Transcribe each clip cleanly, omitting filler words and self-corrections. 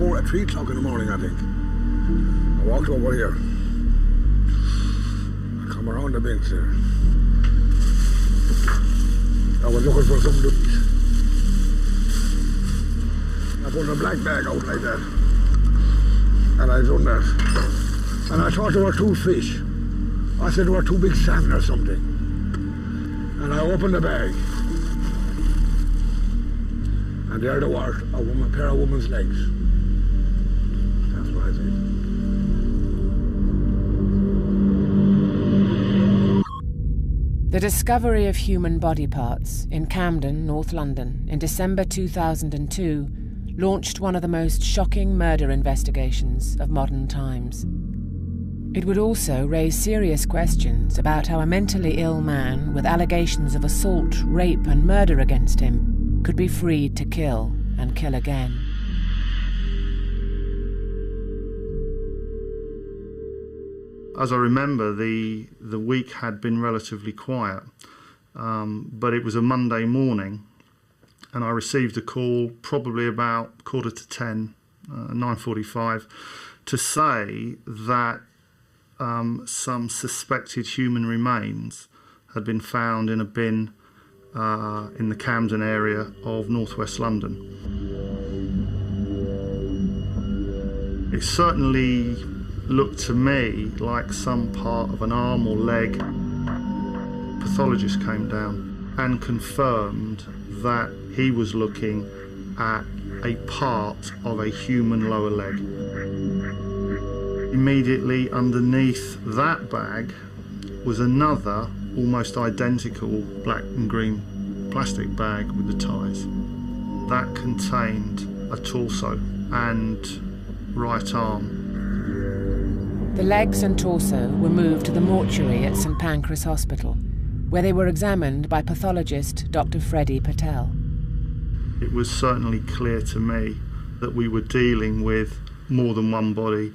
4 at 3 o'clock in the morning, I think. I walked over here. I come around the bench there. I was looking for some duties. I pulled a black bag out like that. And I done that. And I thought there were 2 fish. I said there were 2 big salmon or something. And I opened the bag. And there they were, a pair of woman's legs. That's what I think. The discovery of human body parts in Camden, North London, in December 2002, launched one of the most shocking murder investigations of modern times. It would also raise serious questions about how a mentally ill man with allegations of assault, rape, and murder against him could be freed to kill and kill again. As I remember, the week had been relatively quiet, but it was a Monday morning, and I received a call probably about 9:45, 9:45, to say that some suspected human remains had been found in a bin in the Camden area of northwest London. It certainly looked to me like some part of an arm or leg. Pathologist came down and confirmed that he was looking at a part of a human lower leg. Immediately underneath that bag was another almost identical black and green plastic bag with the ties. That contained a torso and right arm. The legs and torso were moved to the mortuary at St Pancras Hospital, where they were examined by pathologist Dr. Freddie Patel. It was certainly clear to me that we were dealing with more than one body,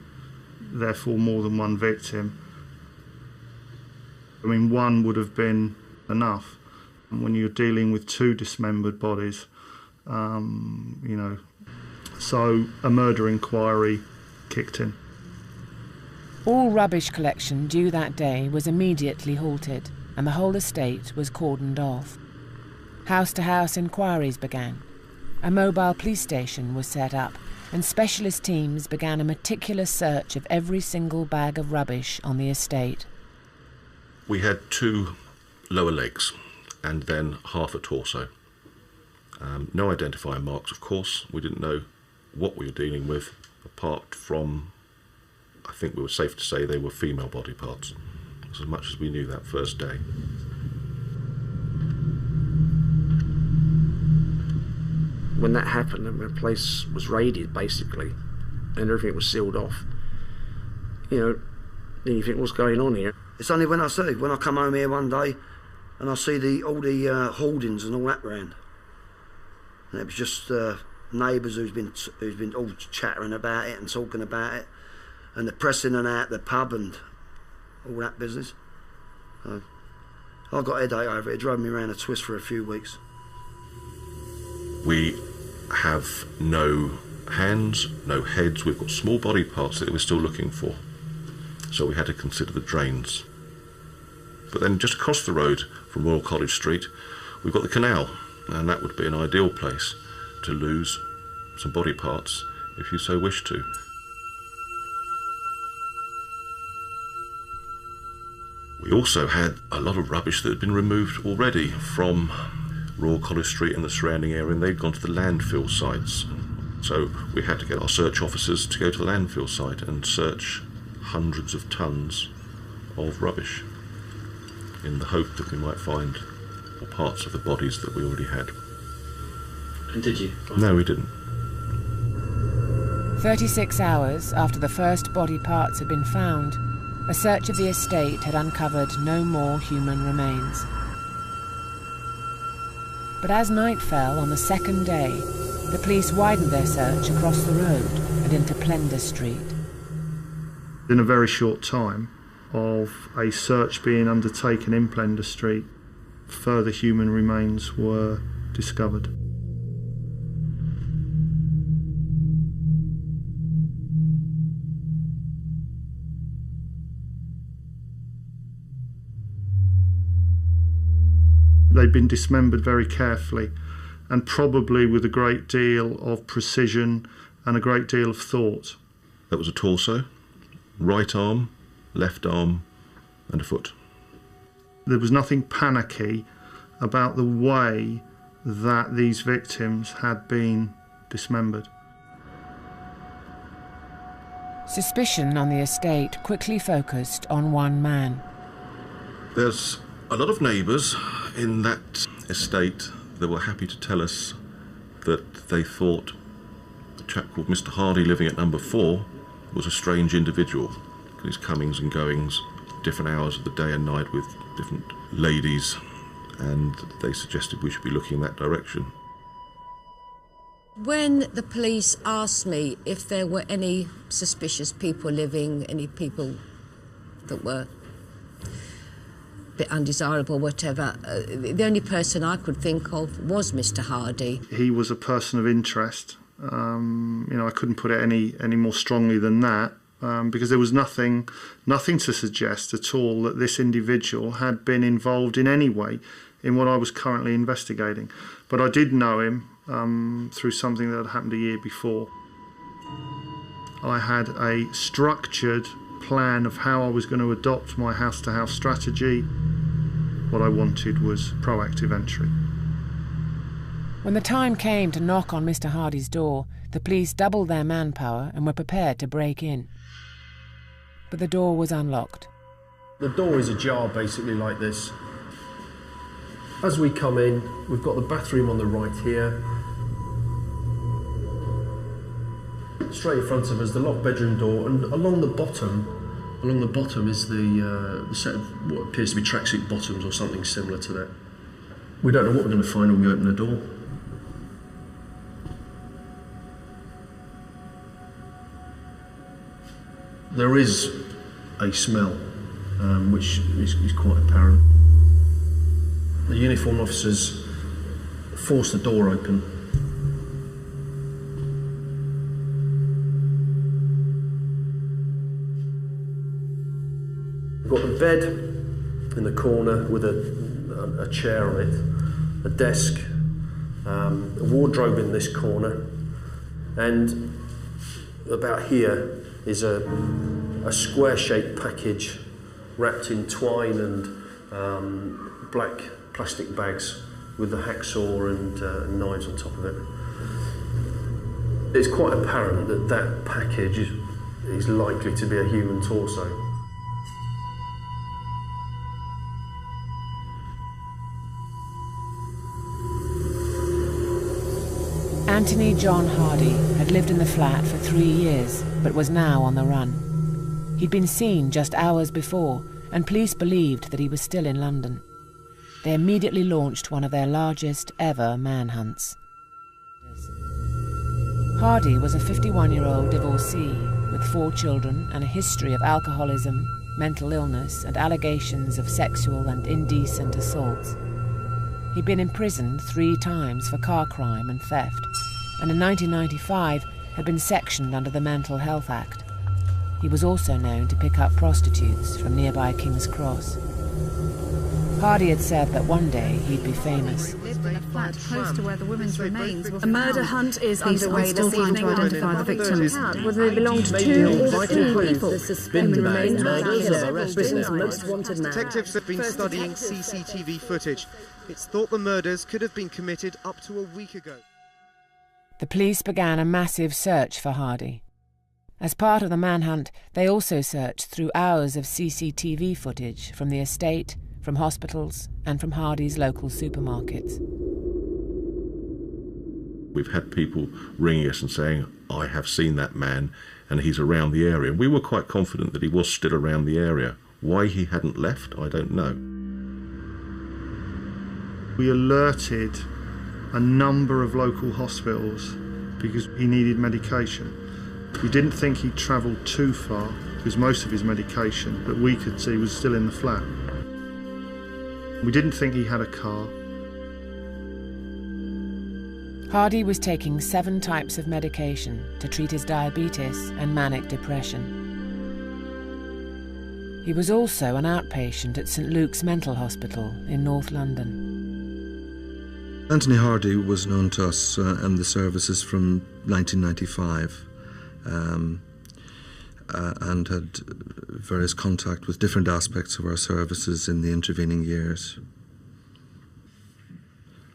therefore more than one victim. I mean, one would have been enough. When you're dealing with 2 dismembered bodies, so a murder inquiry kicked in. All rubbish collection due that day was immediately halted, and the whole estate was cordoned off. House-to-house inquiries began. A mobile police station was set up, and specialist teams began a meticulous search of every single bag of rubbish on the estate. We had 2 lower legs and then half a torso. No identifying marks, of course. We didn't know what we were dealing with, apart from, I think we were safe to say they were female body parts, as much as we knew that first day. When that happened, the place was raided, basically, and everything was sealed off. Then you think, what's going on here? It's only when I come home here one day and I see all the hoardings and all that round. And it was just neighbours who's been all chattering about it and talking about it, and the press in and out the pub and all that business. I got a headache over it. It drove me around a twist for a few weeks. We have no hands, no heads. We've got small body parts that we're still looking for. So we had to consider the drains. But then just across the road from Royal College Street, we've got the canal, and that would be an ideal place to lose some body parts if you so wish to. We also had a lot of rubbish that had been removed already from Royal College Street and the surrounding area, and they'd gone to the landfill sites. So we had to get our search officers to go to the landfill site and search hundreds of tons of rubbish in the hope that we might find parts of the bodies that we already had. And did you? No, we didn't. 36 hours after the first body parts had been found, a search of the estate had uncovered no more human remains. But as night fell on the second day, the police widened their search across the road and into Plender Street. In a very short time of a search being undertaken in Plender Street, further human remains were discovered. they'd been dismembered very carefully and probably with a great deal of precision and a great deal of thought. That was a torso, right arm, left arm, and a foot. There was nothing panicky about the way that these victims had been dismembered. Suspicion on the estate quickly focused on one man. There's a lot of neighbours in that estate that were happy to tell us that they thought a chap called Mr. Hardy living at number 4 was a strange individual. His comings and goings, different hours of the day and night with different ladies, and they suggested we should be looking in that direction. When the police asked me if there were any suspicious people living, any people that were a bit undesirable, whatever, the only person I could think of was Mr. Hardy. He was a person of interest. I couldn't put it any more strongly than that, because there was nothing to suggest at all that this individual had been involved in any way in what I was currently investigating. But I did know him through something that had happened a year before. I had a structured plan of how I was going to adopt my house-to-house strategy. What I wanted was proactive entry. When the time came to knock on Mr. Hardy's door, the police doubled their manpower and were prepared to break in. But the door was unlocked. The door is ajar, basically like this. As we come in, we've got the bathroom on the right here. Straight in front of us, the locked bedroom door, and along the bottom is the set of what appears to be tracksuit bottoms or something similar to that. We don't know what we're going to find when we open the door. There is a smell, which is quite apparent. The uniformed officers force the door open. We've got the bed in the corner with a chair on it, a desk, a wardrobe in this corner, and about here is a square-shaped package wrapped in twine and black plastic bags with the hacksaw and knives on top of it. It's quite apparent that that package is likely to be a human torso. Anthony John Hardy had lived in the flat for 3 years, but was now on the run. He'd been seen just hours before, and police believed that he was still in London. They immediately launched one of their largest ever manhunts. Hardy was a 51-year-old divorcee with 4 children and a history of alcoholism, mental illness, and allegations of sexual and indecent assaults. He'd been imprisoned 3 times for car crime and theft, and in 1995 had been sectioned under the Mental Health Act. He was also known to pick up prostitutes from nearby King's Cross. Hardy had said that one day he'd be famous. Lived in a flat close to where the women's remains were A murder hunt is underway this evening to identify the victims. whether they belonged to 2 or 3 people. The suspected remains murders of of Britain's most wanted man. Detectives have been studying CCTV footage. It's thought the murders could have been committed up to a week ago. The police began a massive search for Hardy. As part of the manhunt, they also searched through hours of CCTV footage from the estate, from hospitals, and from Hardy's local supermarkets. We've had people ringing us and saying, I have seen that man and he's around the area. We were quite confident that he was still around the area. Why he hadn't left, I don't know. We alerted a number of local hospitals because he needed medication. We didn't think he'd travelled too far because most of his medication that we could see was still in the flat. We didn't think he had a car. Hardy was taking 7 types of medication to treat his diabetes and manic depression. He was also an outpatient at St Luke's Mental Hospital in North London. Anthony Hardy was known to us and the services from 1995 and had various contact with different aspects of our services in the intervening years.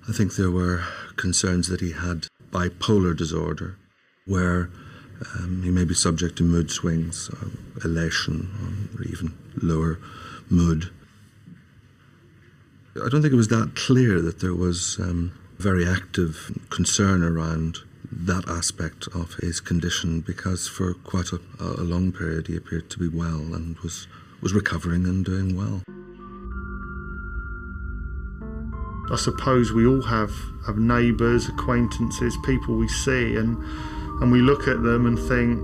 I think there were concerns that he had bipolar disorder, where he may be subject to mood swings, or elation, or even lower mood. I don't think it was that clear that there was very active concern around that aspect of his condition, because for quite a long period he appeared to be well and was recovering and doing well. I suppose we all have neighbours, acquaintances, people we see, and we look at them and think,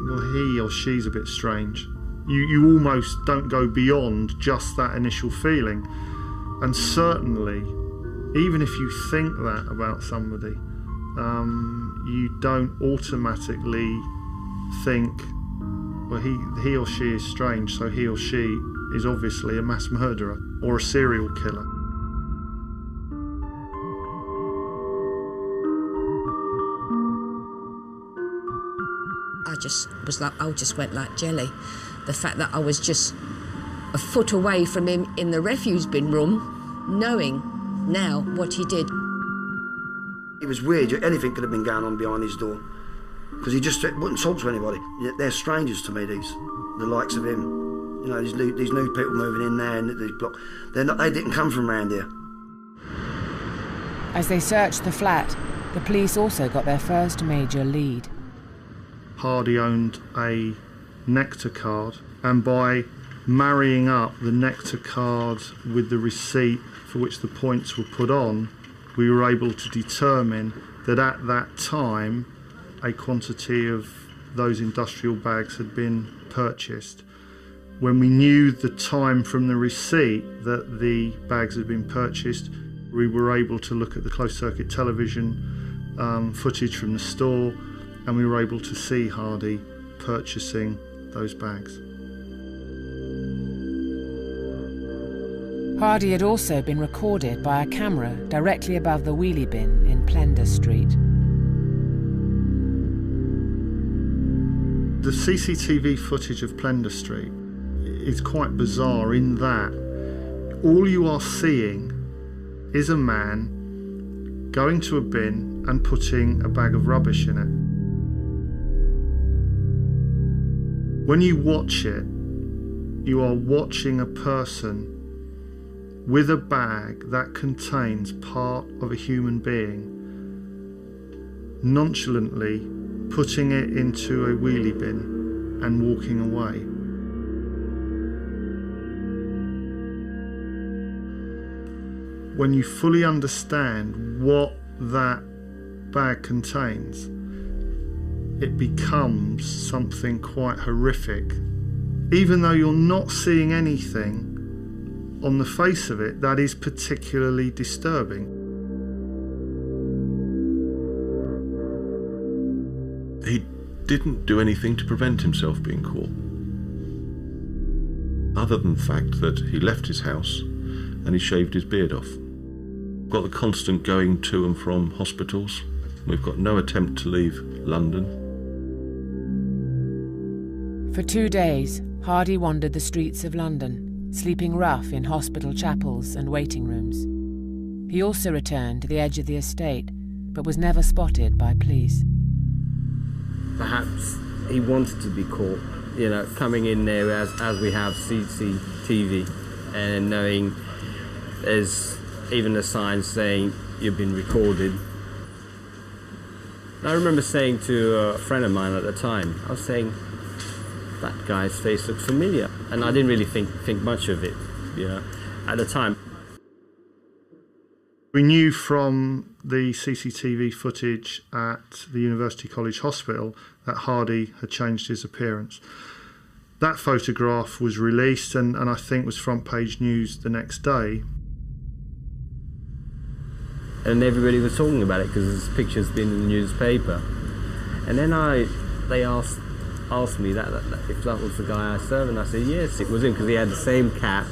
well, he or she's a bit strange. You almost don't go beyond just that initial feeling. And certainly, even if you think that about somebody, you don't automatically think, well, he or she is strange, so he or she is obviously a mass murderer or a serial killer. I just went like jelly. The fact that I was just a foot away from him in the refuse bin room, knowing now what he did. It was weird. Anything could have been going on behind his door, because he just wouldn't talk to anybody. They're strangers to me, the likes of him. You know, these new people moving in there and these block. They didn't come from around here. As they searched the flat, the police also got their first major lead. Hardy owned a Nectar card, and by marrying up the Nectar card with the receipt for which the points were put on, we were able to determine that at that time a quantity of those industrial bags had been purchased. When we knew the time from the receipt that the bags had been purchased, we were able to look at the closed-circuit television footage from the store, and we were able to see Hardy purchasing those bags. Hardy had also been recorded by a camera directly above the wheelie bin in Plender Street. The CCTV footage of Plender Street is quite bizarre in that all you are seeing is a man going to a bin and putting a bag of rubbish in it. When you watch it, you are watching a person with a bag that contains part of a human being, nonchalantly putting it into a wheelie bin and walking away. When you fully understand what that bag contains, it becomes something quite horrific. Even though you're not seeing anything on the face of it that is particularly disturbing. He didn't do anything to prevent himself being caught, other than the fact that he left his house and he shaved his beard off. We've got the constant going to and from hospitals. We've got no attempt to leave London. For 2 days, Hardy wandered the streets of London, sleeping rough in hospital chapels and waiting rooms. He also returned to the edge of the estate, but was never spotted by police. Perhaps he wanted to be caught, you know, coming in there as we have CCTV and knowing there's even a sign saying you've been recorded. I remember saying to a friend of mine at the time, I was saying, that guy's face looked familiar, and I didn't really think much of it, you know, at the time. We knew from the CCTV footage at the University College Hospital that Hardy had changed his appearance. That photograph was released and I think was front page news the next day. And everybody was talking about it because his picture's been in the newspaper. And then they asked me that if that was the guy I served, and I said yes, it was him, because he had the same cap.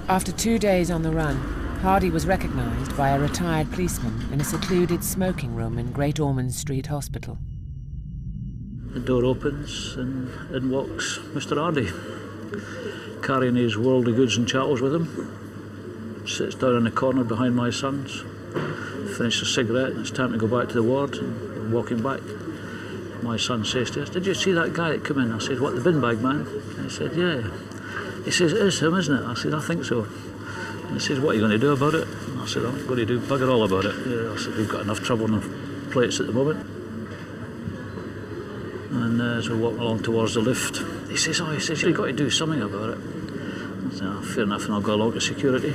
After 2 days on the run, Hardy was recognised by a retired policeman in a secluded smoking room in Great Ormond Street Hospital. The door opens and in walks Mr. Hardy, carrying his worldly goods and chattels with him. Sits down in the corner behind my sons, finishes a cigarette, and it's time to go back to the ward, and walking back. My son says to us, "Did you see that guy that came in?" I said, "What, the bin bag man?" And he said, "Yeah." He says, "It is him, isn't it?" I said, "I think so." And he says, "What are you going to do about it?" And I said, "I'm going to do bugger all about it." Yeah, I said, "We've got enough trouble on the plates at the moment." And as we walk along towards the lift, he says, "You've got to do something about it." I said, "Oh, fair enough," and I'll go along to security.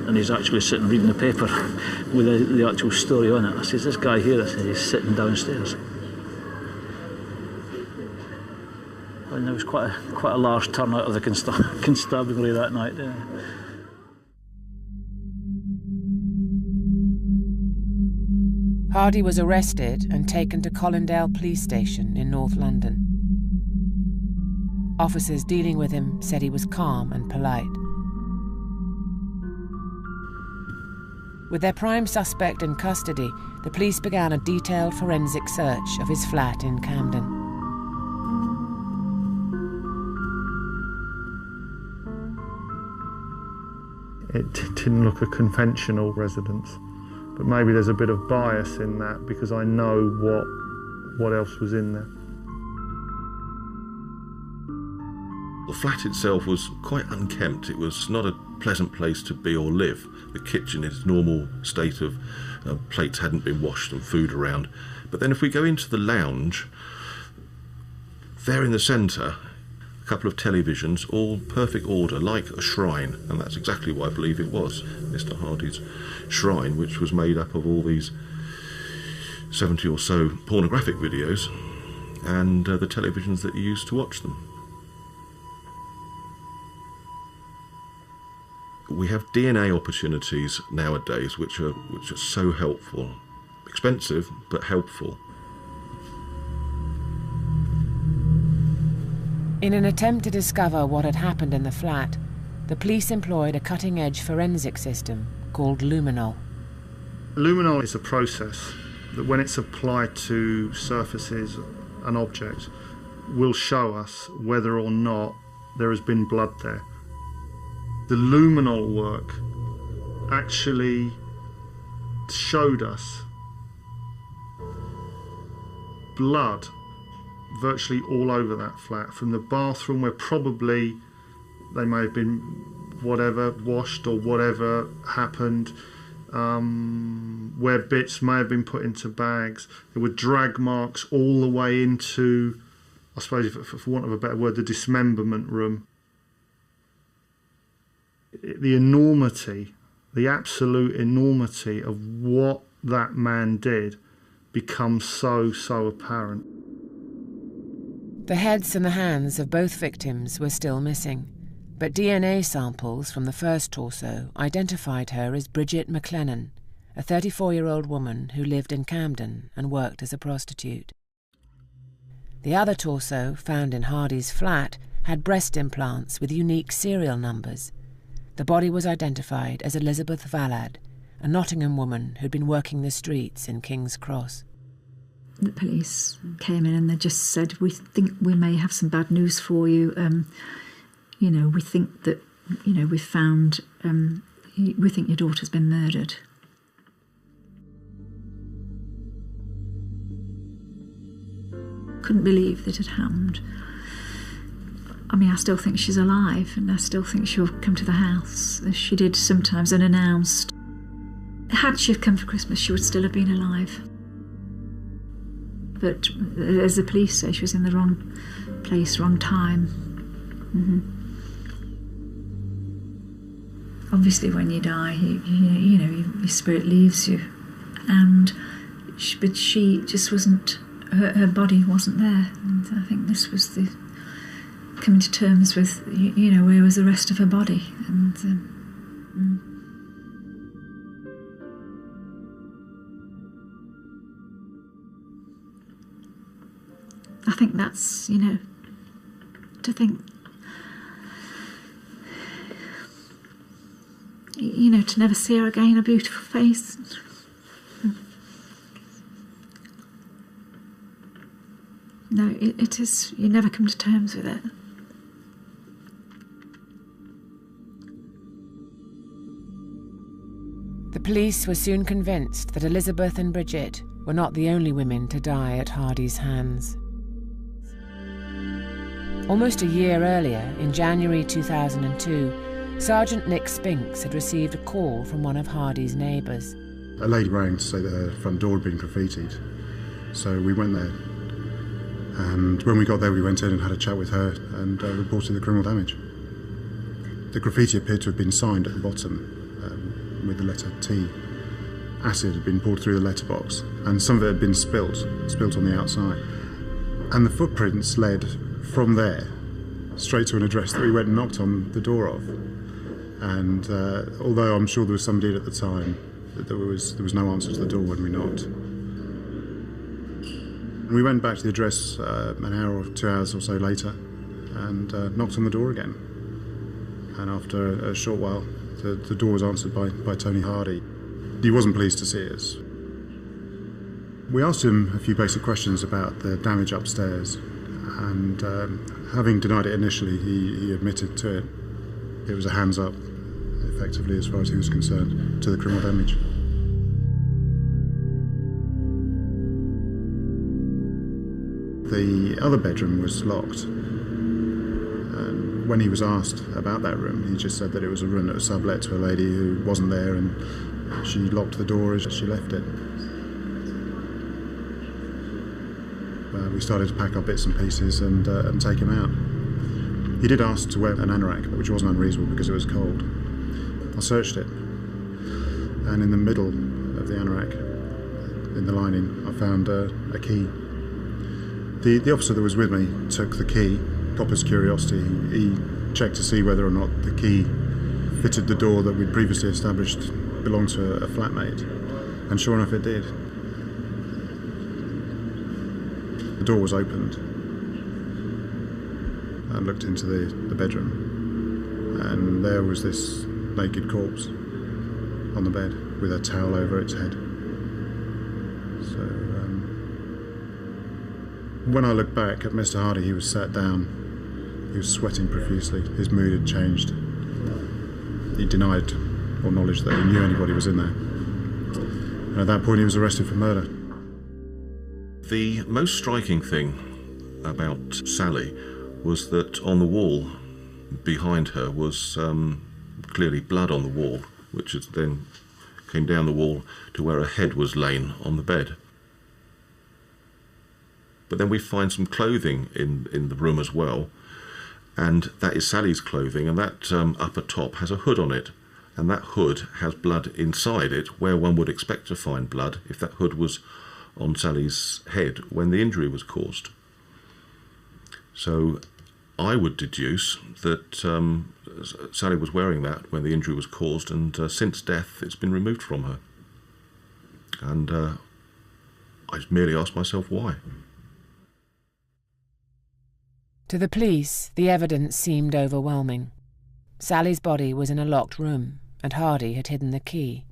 And he's actually sitting reading the paper with the actual story on it. I says, "This guy here," I said, "he's sitting downstairs." And there was quite a large turnout of the constabulary that night. Yeah. Hardy was arrested and taken to Colindale Police Station in North London. Officers dealing with him said he was calm and polite. With their prime suspect in custody, the police began a detailed forensic search of his flat in Camden. It didn't look a conventional residence, but maybe there's a bit of bias in that because I know what else was in there. The flat itself was quite unkempt. It was not a pleasant place to be or live. The kitchen in its normal state of plates hadn't been washed and food around. But then if we go into the lounge, there in the centre, a couple of televisions, all perfect order, like a shrine, and that's exactly what I believe it was, Mr. Hardy's shrine, which was made up of all these 70 or so pornographic videos and the televisions that you used to watch them. We have DNA opportunities nowadays which are so helpful. Expensive, but helpful. In an attempt to discover what had happened in the flat, the police employed a cutting-edge forensic system called luminol. Luminol is a process that, when it's applied to surfaces and objects, will show us whether or not there has been blood there. The luminol work actually showed us blood virtually all over that flat, from the bathroom where probably they may have been washed or whatever happened, where bits may have been put into bags. There were drag marks all the way into, I suppose, for want of a better word, the dismemberment room. The enormity, the absolute enormity of what that man did becomes so apparent. The heads and the hands of both victims were still missing, but DNA samples from the first torso identified her as Bridget McLennan, a 34-year-old woman who lived in Camden and worked as a prostitute. The other torso, found in Hardy's flat, had breast implants with unique serial numbers. The body was identified as Elizabeth Vallad, a Nottingham woman who'd been working the streets in King's Cross. The police came in and they just said, "We think we may have some bad news for you. We think that, we found, we think your daughter's been murdered." Couldn't believe that it had happened. I mean, I still think she's alive, and I still think she'll come to the house, as she did sometimes unannounced. Had she come for Christmas, she would still have been alive. But as the police say, she was in the wrong place, wrong time. Obviously, when you die, your spirit leaves you, but she just wasn't. Her body wasn't there, and I think this was the coming to terms with, where was the rest of her body, and. I think that's, to think you know, to never see her again, a beautiful face. No, it is, you never come to terms with it. The police were soon convinced that Elizabeth and Bridget were not the only women to die at Hardy's hands. Almost a year earlier, in January 2002, Sergeant Nick Spinks had received a call from one of Hardy's neighbours. A lady rang to say that her front door had been graffitied. So we went there. And when we got there, we went in and had a chat with her and reported the criminal damage. The graffiti appeared to have been signed at the bottom with the letter T. Acid had been poured through the letterbox, and some of it had been spilt on the outside. And the footprints led from there straight to an address that we went and knocked on the door of. And although I'm sure there was somebody at the time, there was no answer to the door when we knocked. We went back to the address an hour or 2 hours or so later and knocked on the door again. And after a short while, the door was answered by Tony Hardy. He wasn't pleased to see us. We asked him a few basic questions about the damage upstairs, and having denied it initially, he admitted to it. It was a hands up, effectively, as far as he was concerned, to the criminal damage. The other bedroom was locked. And when he was asked about that room, he just said that it was a room that was sublet to a lady who wasn't there, and she locked the door as she left it. We started to pack up bits and pieces and take him out. He did ask to wear an anorak, which wasn't unreasonable because it was cold. I searched it, and in the middle of the anorak, in the lining, I found a key. The officer that was with me took the key, copper's curiosity. He checked to see whether or not the key fitted the door that we'd previously established belonged to a flatmate, and sure enough it did. The door was opened. I looked into the bedroom, and there was this naked corpse on the bed with a towel over its head. So when I looked back at Mr. Hardy, he was sat down. He was sweating profusely. His mood had changed. He denied or acknowledged that he knew anybody was in there. And at that point, he was arrested for murder. The most striking thing about Sally was that on the wall behind her was clearly blood on the wall, which then came down the wall to where her head was laid on the bed. But then we find some clothing in the room as well, and that is Sally's clothing, and that upper top has a hood on it, and that hood has blood inside it, where one would expect to find blood if that hood was on Sally's head when the injury was caused. So I would deduce that Sally was wearing that when the injury was caused, and since death it's been removed from her. And I merely asked myself why. To the police, the evidence seemed overwhelming. Sally's body was in a locked room, and Hardy had hidden the key.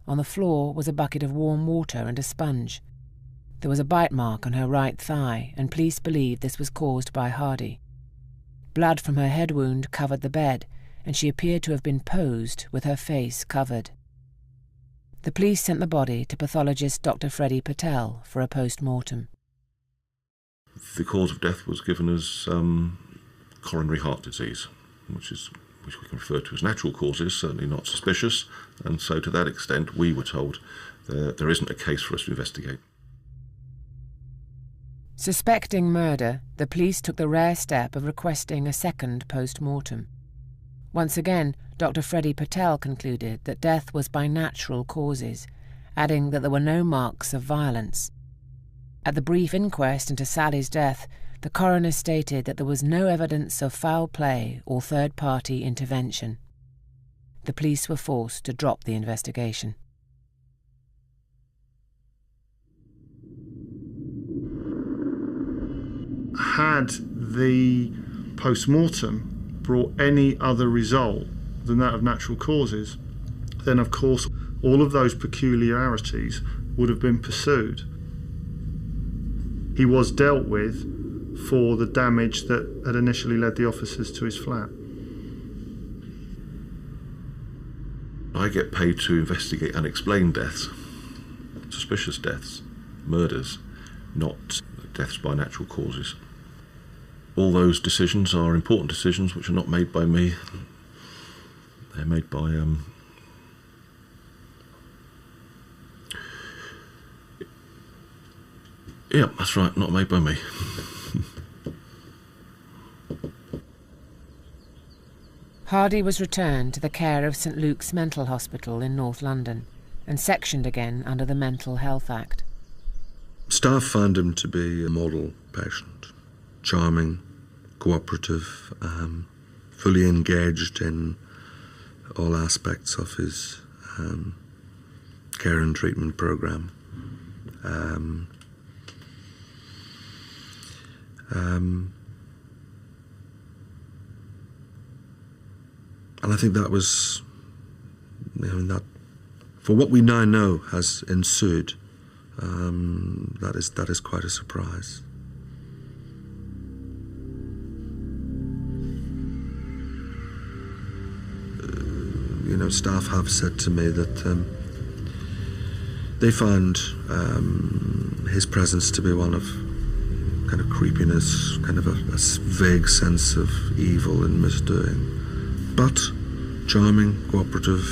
On the floor was a bucket of warm water and a sponge. There was a bite mark on her right thigh, and police believed this was caused by Hardy. Blood from her head wound covered the bed, and she appeared to have been posed with her face covered. The police sent the body to pathologist Dr. Freddie Patel for a post-mortem. The cause of death was given as coronary heart disease, which we can refer to as natural causes, certainly not suspicious, and so to that extent we were told there isn't a case for us to investigate. Suspecting murder, the police took the rare step of requesting a second post-mortem. Once again, Dr. Freddie Patel concluded that death was by natural causes, adding that there were no marks of violence. At the brief inquest into Sally's death, the coroner stated that there was no evidence of foul play or third-party intervention. The police were forced to drop the investigation. Had the post-mortem brought any other result than that of natural causes, then of course all of those peculiarities would have been pursued. He was dealt with for the damage that had initially led the officers to his flat. I get paid to investigate unexplained deaths, suspicious deaths, murders, not deaths by natural causes. All those decisions are important decisions which are not made by me. They're made by yeah, that's right, not made by me. Hardy was returned to the care of St Luke's Mental Hospital in North London and sectioned again under the Mental Health Act. Staff found him to be a model patient, charming, cooperative, fully engaged in all aspects of his care and treatment programme. And I think that was, that for what we now know has ensued, that is quite a surprise. Staff have said to me that they found his presence to be one of kind of creepiness, kind of a vague sense of evil and misdoing, but charming, cooperative,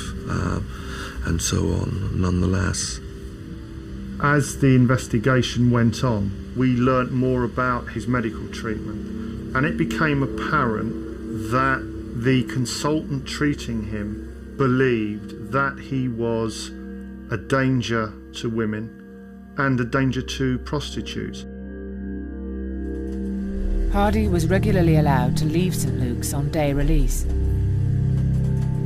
and so on, nonetheless. As the investigation went on, we learnt more about his medical treatment, and it became apparent that the consultant treating him believed that he was a danger to women and a danger to prostitutes. Hardy was regularly allowed to leave St Luke's on day release.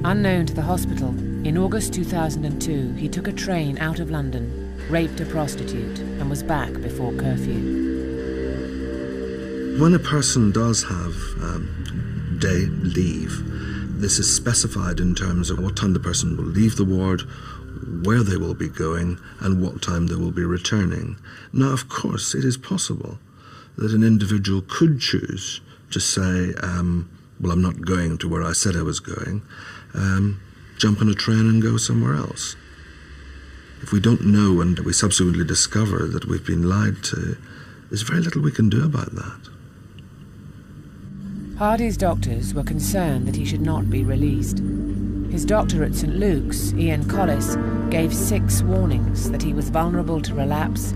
Unknown to the hospital, in August 2002 he took a train out of London, raped a prostitute and was back before curfew. When a person does have day leave, this is specified in terms of what time the person will leave the ward, where they will be going, and what time they will be returning. Now, of course, it is possible that an individual could choose to say, well, I'm not going to where I said I was going, jump on a train and go somewhere else. If we don't know and we subsequently discover that we've been lied to, there's very little we can do about that. Hardy's doctors were concerned that he should not be released. His doctor at St Luke's, Ian Collis, gave 6 warnings that he was vulnerable to relapse,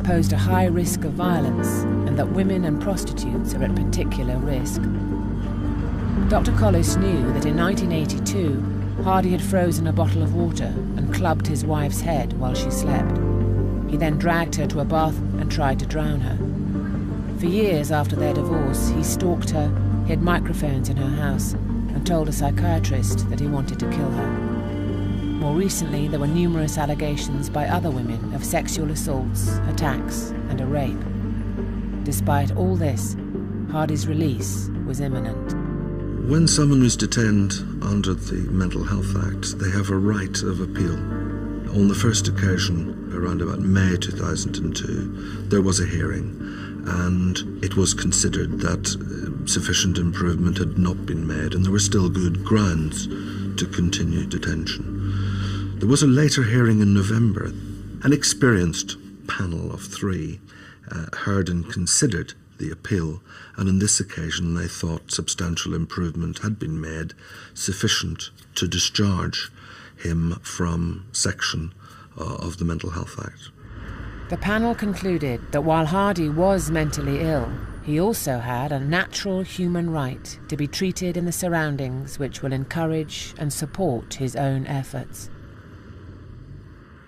posed a high risk of violence, and that women and prostitutes are at particular risk. Dr. Collis knew that in 1982, Hardy had frozen a bottle of water and clubbed his wife's head while she slept. He then dragged her to a bath and tried to drown her. For years after their divorce, he stalked her, hid microphones in her house, and told a psychiatrist that he wanted to kill her. More recently, there were numerous allegations by other women of sexual assaults, attacks, and a rape. Despite all this, Hardy's release was imminent. When someone is detained under the Mental Health Act, they have a right of appeal. On the first occasion, around about May 2002, there was a hearing, and it was considered that sufficient improvement had not been made, and there were still good grounds to continue detention. There was a later hearing in November. An experienced panel of 3 heard and considered the appeal, and on this occasion they thought substantial improvement had been made, sufficient to discharge him from section of the Mental Health Act. The panel concluded that while Hardy was mentally ill, he also had a natural human right to be treated in the surroundings which will encourage and support his own efforts.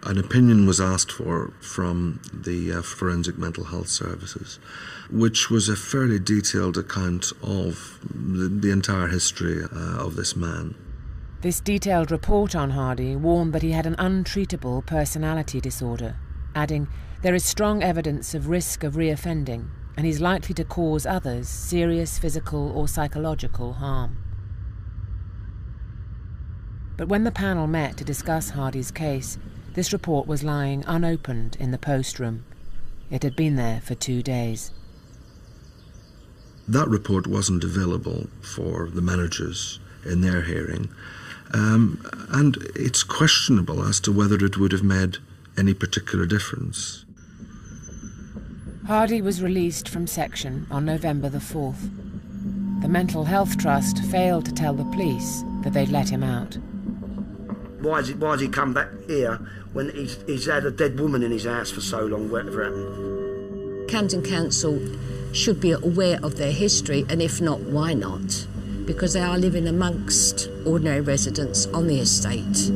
An opinion was asked for from the Forensic Mental Health Services, which was a fairly detailed account of the entire history of this man. This detailed report on Hardy warned that he had an untreatable personality disorder, adding, "There is strong evidence of risk of reoffending, and he's likely to cause others serious physical or psychological harm." But when the panel met to discuss Hardy's case, this report was lying unopened in the post room. It had been there for 2 days. That report wasn't available for the managers in their hearing, and it's questionable as to whether it would have made any particular difference. Hardy was released from section on November the 4th. The Mental Health Trust failed to tell the police that they'd let him out. Why has he come back here when he's had a dead woman in his house for so long, whatever happened? Camden Council should be aware of their history, and if not, why not? Because they are living amongst ordinary residents on the estate.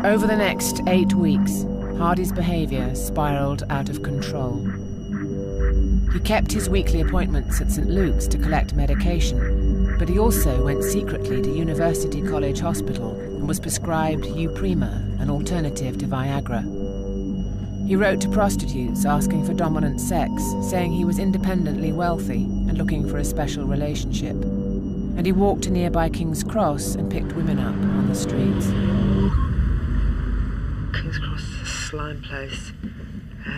Over the next 8 weeks, Hardy's behaviour spiralled out of control. He kept his weekly appointments at St Luke's to collect medication, but he also went secretly to University College Hospital and was prescribed Uprima, an alternative to Viagra. He wrote to prostitutes asking for dominant sex, saying he was independently wealthy and looking for a special relationship. And he walked to nearby King's Cross and picked women up on the streets. King's Cross is a slime place.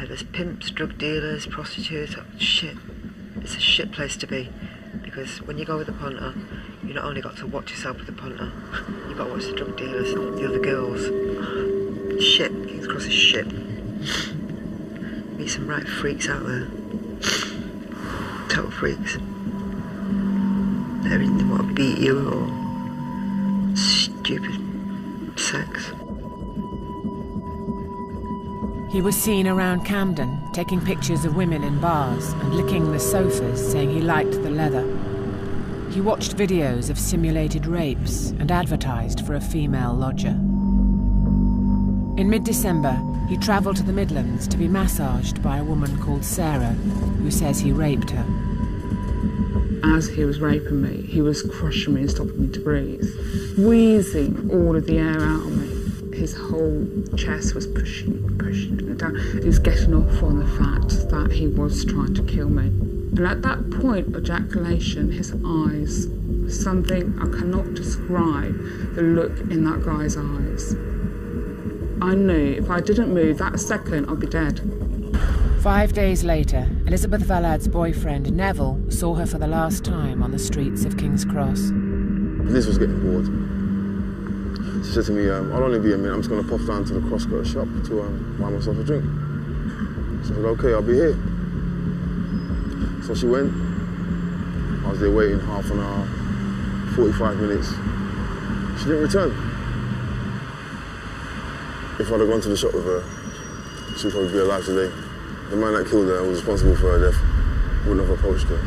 There's pimps, drug dealers, prostitutes. Shit. It's a shit place to be. Because when you go with a punter, you not only got to watch yourself with the punter, you've got to watch the drug dealers, the other girls. Shit. King's Cross is shit. Meet some right freaks out there. Total freaks. They want to beat you or stupid sex. He was seen around Camden, taking pictures of women in bars and licking the sofas, saying he liked the leather. He watched videos of simulated rapes and advertised for a female lodger. In mid-December, he travelled to the Midlands to be massaged by a woman called Sarah, who says he raped her. As he was raping me, he was crushing me and stopping me to breathe, wheezing all of the air out of me. His whole chest was pushing it down. He was getting off on the fact that he was trying to kill me. And at that point of ejaculation, his eyes, something I cannot describe, the look in that guy's eyes. I knew if I didn't move that second, I'd be dead. 5 days later, Elizabeth Vallad's boyfriend, Neville, saw her for the last time on the streets of King's Cross. Liz was getting bored. She said to me, I'll only be a minute, I'm just going to pop down to the Crosscutter shop to buy myself a drink. So I said, okay, I'll be here. So she went. I was there waiting half an hour, 45 minutes. She didn't return. If I'd have gone to the shop with her, she'd probably be alive today. The man that killed her was responsible for her death. Wouldn't have approached her.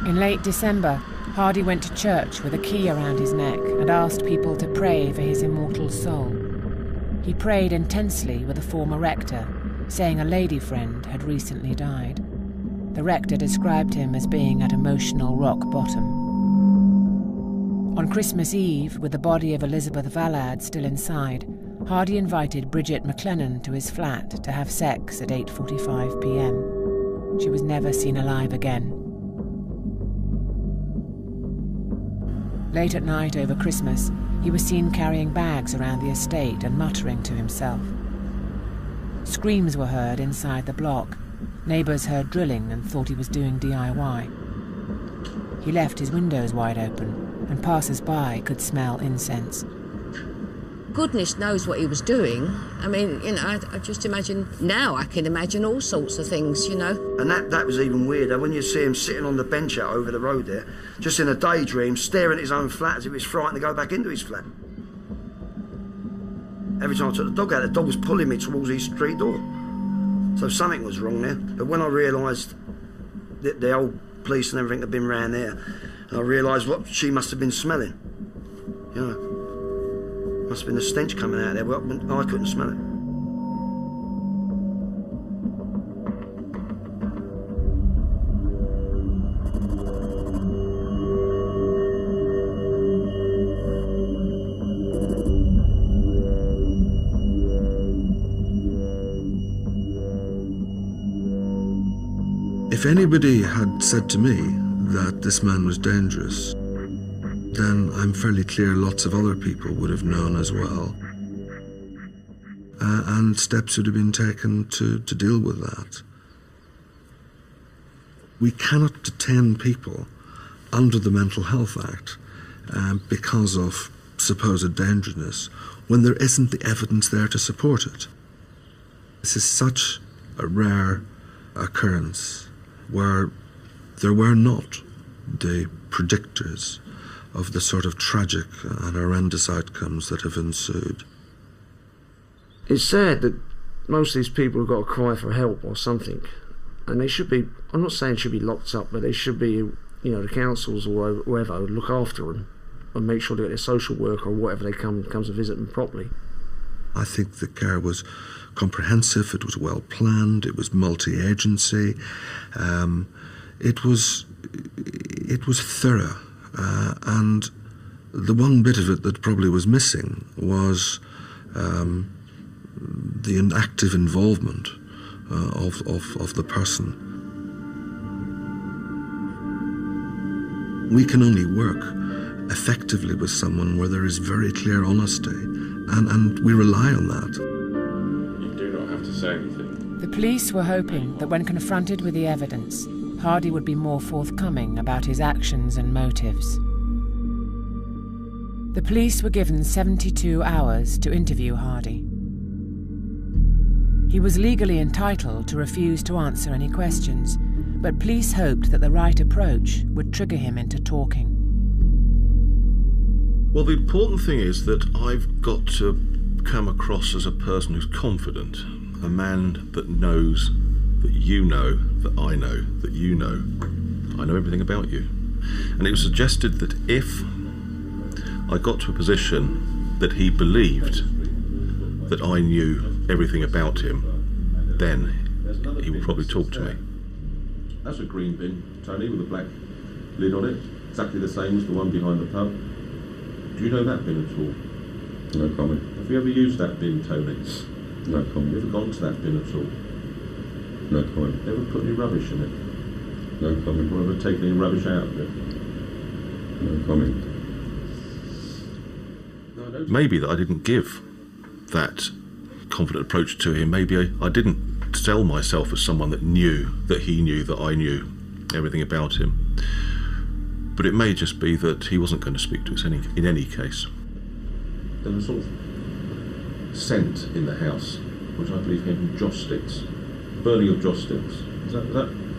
In late December, Hardy went to church with a key around his neck and asked people to pray for his immortal soul. He prayed intensely with a former rector, saying a lady friend had recently died. The rector described him as being at emotional rock bottom. On Christmas Eve, with the body of Elizabeth Vallad still inside, Hardy invited Bridget McLennan to his flat to have sex at 8:45 p.m. She was never seen alive again. Late at night over Christmas, he was seen carrying bags around the estate and muttering to himself. Screams were heard inside the block. Neighbours heard drilling and thought he was doing DIY. He left his windows wide open, and passers-by could smell incense. Goodness knows what he was doing. I mean, you know, I just imagine, now I can imagine all sorts of things, you know. And that was even weirder when you see him sitting on the bench out over the road there, just in a daydream, staring at his own flat as if he was frightened to go back into his flat. Every time I took the dog out, the dog was pulling me towards his street door. So something was wrong there. But when I realised that the old police and everything had been round there, I realised what she must have been smelling. You know. Must have been the stench coming out there, but I couldn't smell it. If anybody had said to me that this man was dangerous, then I'm fairly clear lots of other people would have known as well. And steps would have been taken to deal with that. We cannot detain people under the Mental Health Act because of supposed dangerousness when there isn't the evidence there to support it. This is such a rare occurrence where there were not the predictors of the sort of tragic and horrendous outcomes that have ensued. It's sad that most of these people have got to cry for help or something, and they should be, I'm not saying should be locked up, but they should be, the councils or whoever look after them and make sure they get their social worker or whatever they comes to visit them properly. I think the care was comprehensive, it was well planned, it was multi-agency, it was thorough, and the one bit of it that probably was missing was the active involvement of the person. We can only work effectively with someone where there is very clear honesty, and we rely on that. You do not have to say anything. The police were hoping that when confronted with the evidence, Hardy would be more forthcoming about his actions and motives. The police were given 72 hours to interview Hardy. He was legally entitled to refuse to answer any questions, but police hoped that the right approach would trigger him into talking. Well, the important thing is that I've got to come across as a person who's confident, a man that knows that you know, that I know, that you know. I know everything about you. And it was suggested that if I got to a position that he believed that I knew everything about him, then he would probably talk to me. That's a green bin, Tony, with a black lid on it. Exactly the same as the one behind the pub. Do you know that bin at all? No comment. Have you ever used that bin, Tony? No comment. Have you ever gone to that bin at all? No comment. Ever put any rubbish in it? No comment. Or ever taken any rubbish out of it? No comment. Maybe that I didn't give that confident approach to him. Maybe I didn't sell myself as someone that knew, that he knew, that I knew everything about him. But it may just be that he wasn't going to speak to us in any case. There was sort of scent in the house, which I believe came from joss sticks. Burning of joss sticks. Is that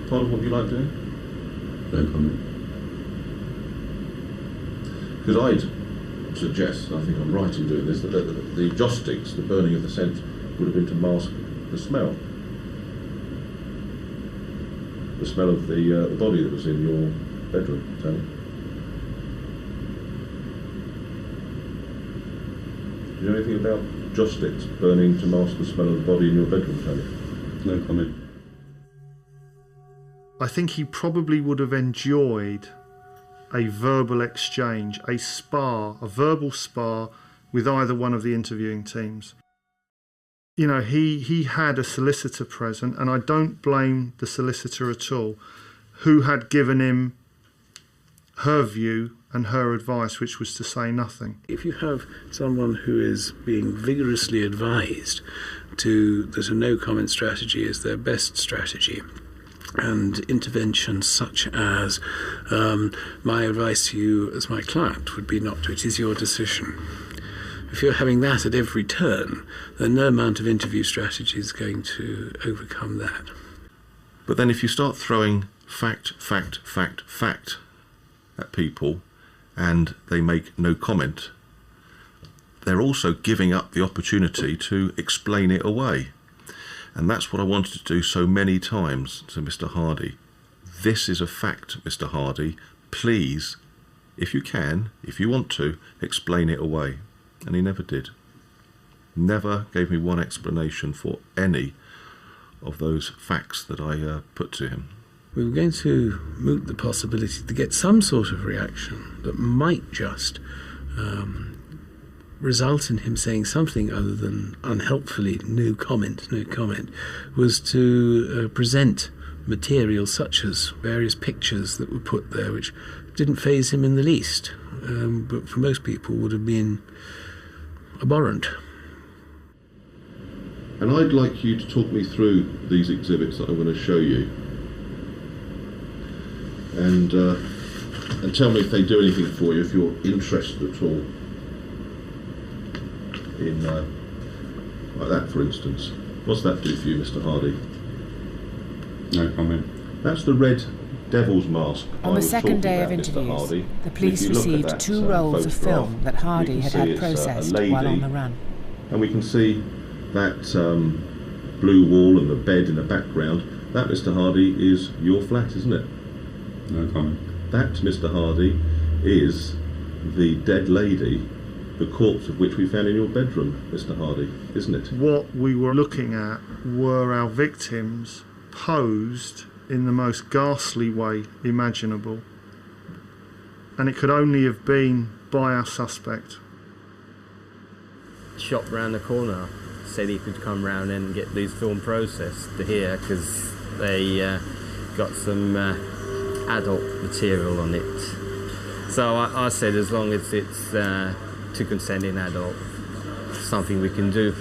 part of what you like doing? No comment. Because I'd suggest, and I think I'm right in doing this, that the joss sticks, the burning of the scent, would have been to mask the smell. The smell of the body that was in your bedroom, Tony. Do you know anything about joss sticks burning to mask the smell of the body in your bedroom, Tony? No comment. I think he probably would have enjoyed a verbal exchange, a verbal spar with either one of the interviewing teams. You know, he had a solicitor present, and I don't blame the solicitor at all, who had given him her view and her advice, which was to say nothing. If you have someone who is being vigorously advised that a no-comment strategy is their best strategy, and interventions such as my advice to you as my client would be not to, it is your decision. If you're having that at every turn, then no amount of interview strategy is going to overcome that. But then if you start throwing fact at people and they make no comment, they're also giving up the opportunity to explain it away. And that's what I wanted to do so many times to Mr. Hardy. This is a fact, Mr. Hardy. Please, if you can, if you want to, explain it away. And he never did. Never gave me one explanation for any of those facts that I put to him. We were going to moot the possibility to get some sort of reaction that might just result in him saying something other than unhelpfully no comment, was to present material such as various pictures that were put there which didn't faze him in the least, but for most people would have been abhorrent. And I'd like you to talk me through these exhibits that I'm going to show you, and tell me if they do anything for you, if you're interested at all in like that, for instance. What's that do for you, Mr. Hardy? No comment. That's the red devil's mask. On the second day of interviews, the police received 2 rolls of film that Hardy had processed while on the run. And we can see that blue wall and the bed in the background. That, Mr. Hardy, is your flat, isn't it? No comment. That, Mr. Hardy, is the dead lady, the corpse of which we found in your bedroom, Mr. Hardy, isn't it? What we were looking at were our victims posed in the most ghastly way imaginable, and it could only have been by our suspect. Shop round the corner said he could come round and get these film processed here because they got some adult material on it. So I said as long as it's to consenting adult, something we can do.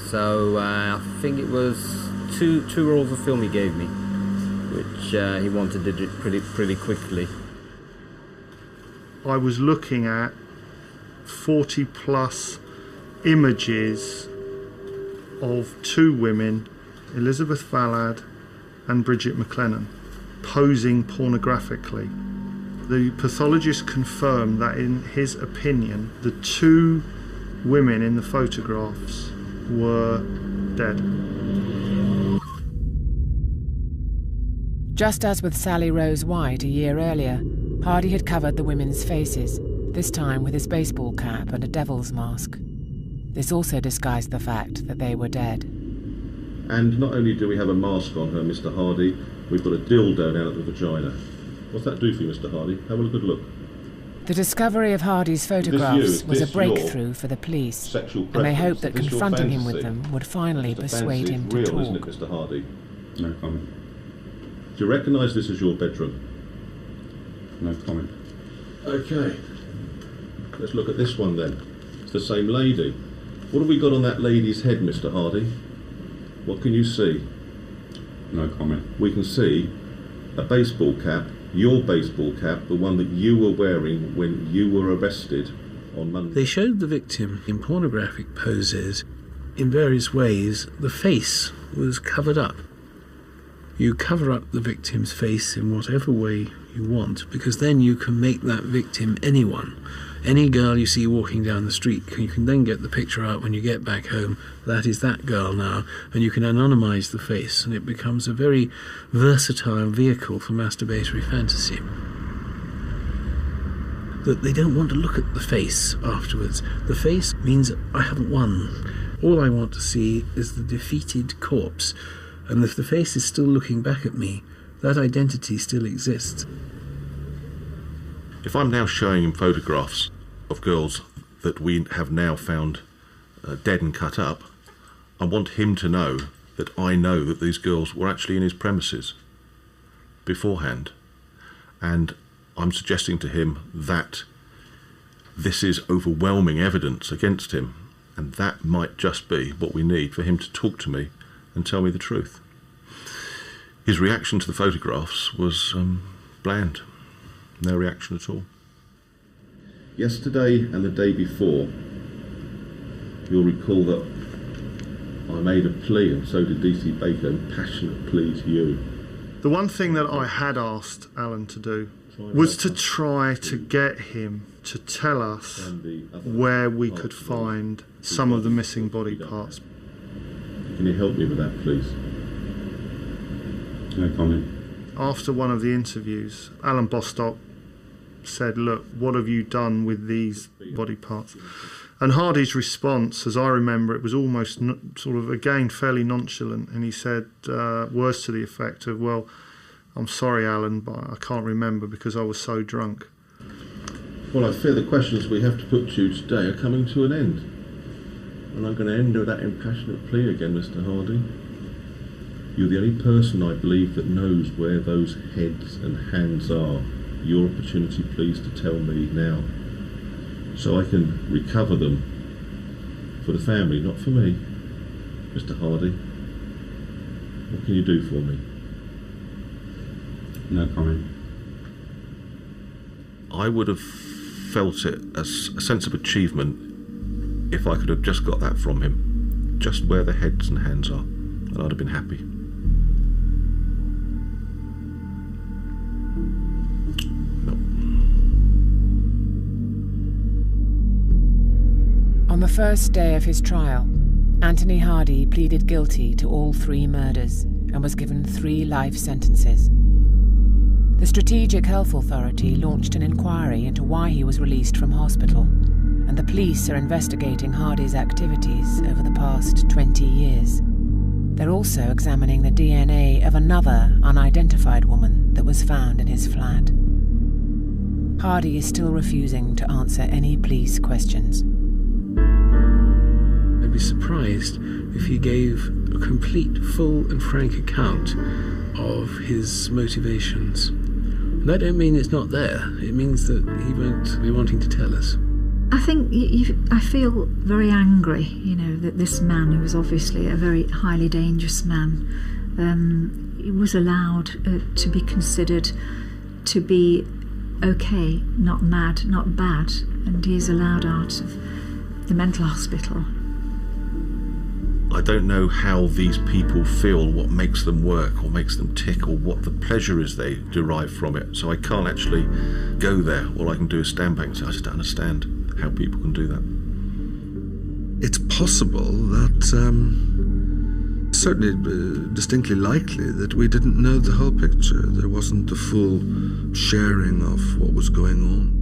So I think it was two rolls of film he gave me, which he wanted to do pretty quickly. I was looking at 40 plus images of 2 women, Elizabeth Vallad and Bridget McLennan, posing pornographically. The pathologist confirmed that in his opinion the 2 women in the photographs were dead. Just as with Sally Rose White a year earlier, Hardy had covered the women's faces, this time with his baseball cap and a devil's mask. This also disguised the fact that they were dead. And not only do we have a mask on her, Mr. Hardy, we've got a dildo down at the vagina. What's that do for you, Mr. Hardy? Have a good look. The discovery of Hardy's photographs was a breakthrough for the police, and they hoped that confronting him with them would finally persuade him to talk. Isn't it, Mr. Hardy? No comment. Do you recognise this as your bedroom? No comment. Okay. Let's look at this one then. It's the same lady. What have we got on that lady's head, Mr. Hardy? What can you see? No comment. We can see a baseball cap, your baseball cap, the one that you were wearing when you were arrested on Monday. They showed the victim in pornographic poses. In various ways, the face was covered up. You cover up the victim's face in whatever way you want, because then you can make that victim anyone. Any girl you see walking down the street, you can then get the picture out when you get back home. That is that girl now, and you can anonymise the face, and it becomes a very versatile vehicle for masturbatory fantasy. That they don't want to look at the face afterwards. The face means I haven't won. All I want to see is the defeated corpse, and if the face is still looking back at me, that identity still exists. If I'm now showing him photographs of girls that we have now found dead and cut up, I want him to know that I know that these girls were actually in his premises beforehand. And I'm suggesting to him that this is overwhelming evidence against him, and that might just be what we need for him to talk to me and tell me the truth. His reaction to the photographs was bland. No reaction at all. Yesterday and the day before, you'll recall that I made a plea, and so did DC Baker, a passionate plea to you. The one thing that I had asked Alan to do was to try to get him to tell us where we could find some of the missing body parts. Can you help me with that, please? No comment. After one of the interviews, Alan Bostock said, look, what have you done with these body parts? And Hardy's response, as I remember, it was almost sort of, again, fairly nonchalant, and he said words to the effect of, well, I'm sorry, Alan, but I can't remember because I was so drunk. Well, I fear the questions we have to put to you today are coming to an end. And I'm going to end with that impassionate plea again, Mr. Hardy. You're the only person, I believe, that knows where those heads and hands are your opportunity, please, to tell me now, so I can recover them for the family, not for me. Mr. Hardy, what can you do for me? No comment. I would have felt it as a sense of achievement if I could have just got that from him, just where the heads and hands are, and I'd have been happy. On the first day of his trial, Anthony Hardy pleaded guilty to all 3 murders and was given 3 life sentences. The Strategic Health Authority launched an inquiry into why he was released from hospital, and the police are investigating Hardy's activities over the past 20 years. They're also examining the DNA of another unidentified woman that was found in his flat. Hardy is still refusing to answer any police questions. I'd be surprised if he gave a complete, full and frank account of his motivations. And that don't mean it's not there. It means that he won't be wanting to tell us. I think I feel very angry, that this man, who was obviously a very highly dangerous man, was allowed to be considered to be okay, not mad, not bad, and he's allowed out of the mental hospital. I don't know how these people feel, what makes them work or makes them tick, or what the pleasure is they derive from it. So I can't actually go there. All I can do is stand back and say, I just don't understand how people can do that. It's possible that, certainly distinctly likely, that we didn't know the whole picture. There wasn't the full sharing of what was going on.